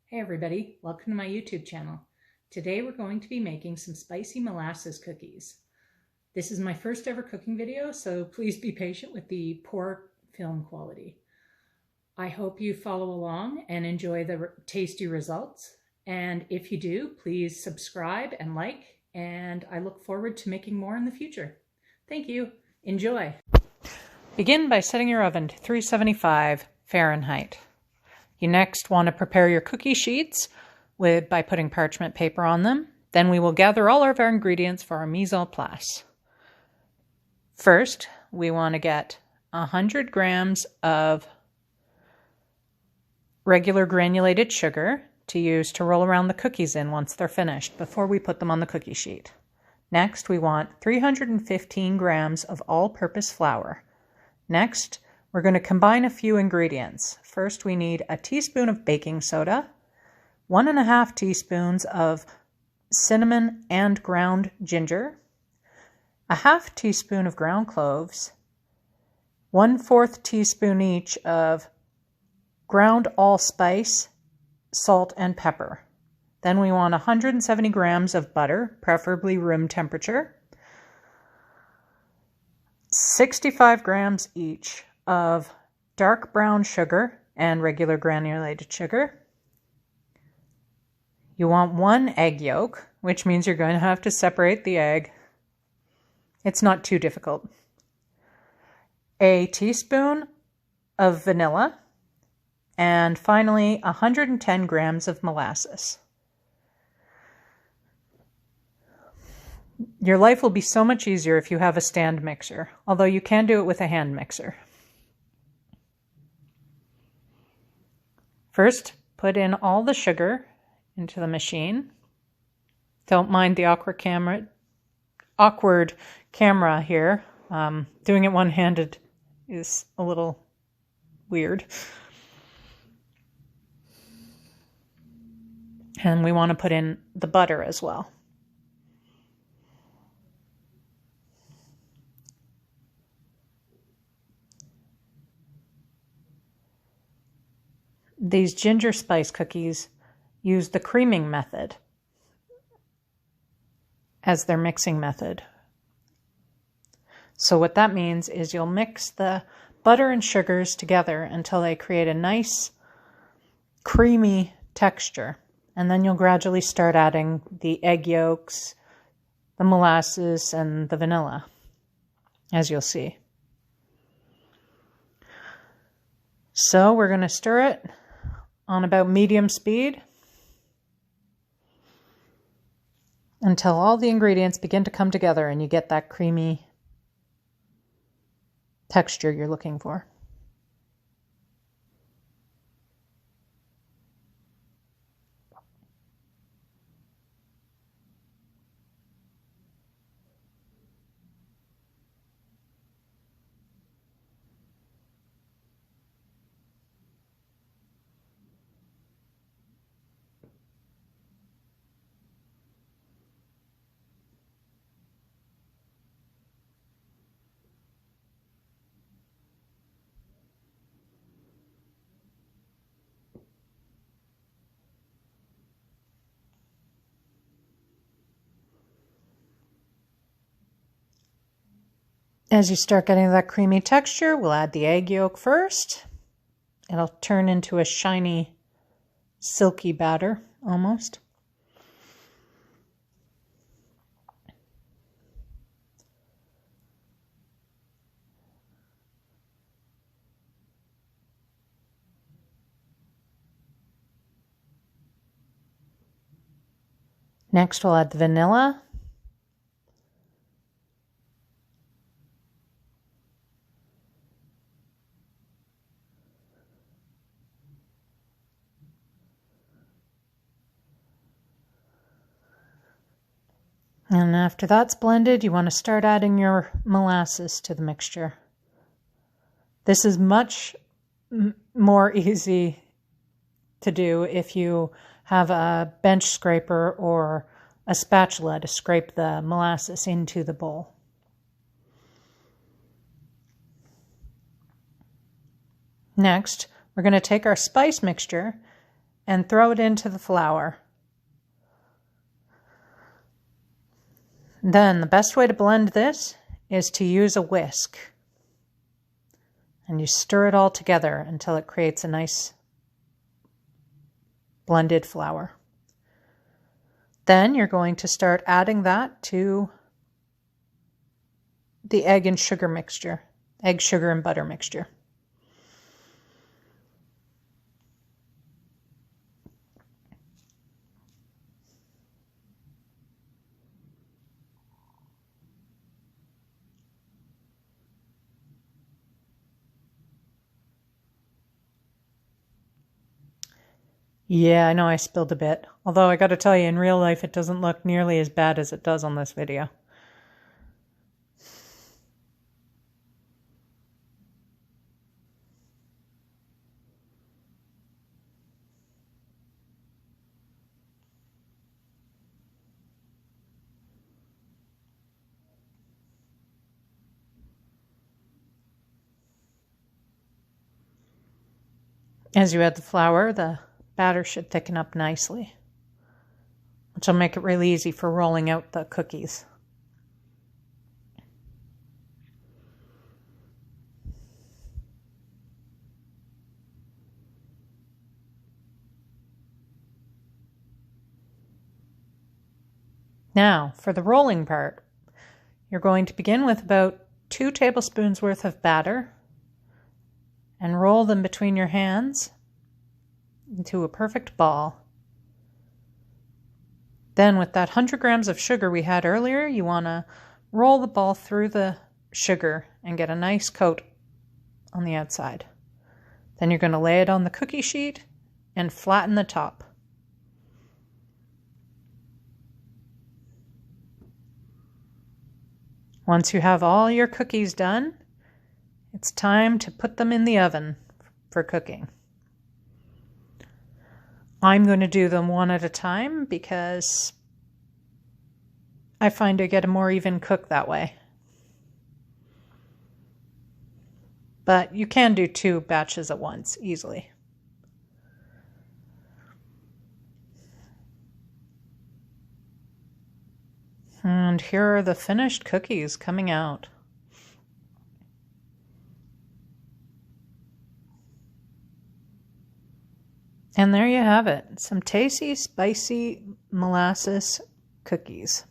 Hey everybody, welcome to my YouTube channel. Today we're going to be making some spicy molasses cookies. This is my first ever cooking video, so please be patient with the poor film quality. I hope you follow along and enjoy the tasty results. And if you do, please subscribe and like, and I look forward to making more in the future. Thank you. Enjoy. Begin by setting your oven to 375 Fahrenheit. You next want to prepare your cookie sheets by putting parchment paper on them. Then we will gather all of our ingredients for our mise en place. First, we want to get 100 grams of regular granulated sugar to use to roll around the cookies in once they're finished before we put them on the cookie sheet. Next, we want 315 grams of all-purpose flour. Next, we're going to combine a few ingredients. First, we need a teaspoon of baking soda, 1.5 teaspoons of cinnamon and ground ginger, a half teaspoon of ground cloves, 1/4 teaspoon each of ground allspice, salt, and pepper. Then we want 170 grams of butter, preferably room temperature, 65 grams each of dark brown sugar and regular granulated sugar. You want 1 egg yolk, which means you're going to have to separate the egg. It's not too difficult. A teaspoon of vanilla, and finally 110 grams of molasses. Your life will be so much easier if you have a stand mixer, although you can do it with a hand mixer. First, put in all the sugar into the machine. Don't mind the awkward camera here. Doing it one-handed is a little weird. And we want to put in the butter as well. These ginger spice cookies use the creaming method as their mixing method. So what that means is you'll mix the butter and sugars together until they create a nice creamy texture. And then you'll gradually start adding the egg yolks, the molasses, and the vanilla, as you'll see. So we're going to stir it on about medium speed until all the ingredients begin to come together and you get that creamy texture you're looking for. As you start getting that creamy texture, we'll add the egg yolk first. It'll turn into a shiny, silky batter, almost. Next, we'll add the vanilla. And after that's blended, you want to start adding your molasses to the mixture. This is much more easy to do if you have a bench scraper or a spatula to scrape the molasses into the bowl. Next, we're going to take our spice mixture and throw it into the flour. Then the best way to blend this is to use a whisk. And you stir it all together until it creates a nice blended flour. Then you're going to start adding that to the egg and sugar mixture, egg, sugar, and butter mixture. Yeah, I know I spilled a bit. Although I gotta tell you, in real life, it doesn't look nearly as bad as it does on this video. As you add the flour, the batter should thicken up nicely, which will make it really easy for rolling out the cookies. Now, for the rolling part, you're going to begin with about 2 tablespoons worth of batter and roll them between your hands into a perfect ball. Then with that 100 grams of sugar we had earlier, you want to roll the ball through the sugar and get a nice coat on the outside. Then you're going to lay it on the cookie sheet and flatten the top. Once you have all your cookies done, it's time to put them in the oven for cooking. I'm going to do them one at a time because I find I get a more even cook that way. But you can do 2 batches at once easily. And here are the finished cookies coming out. And there you have it, some tasty, spicy molasses cookies.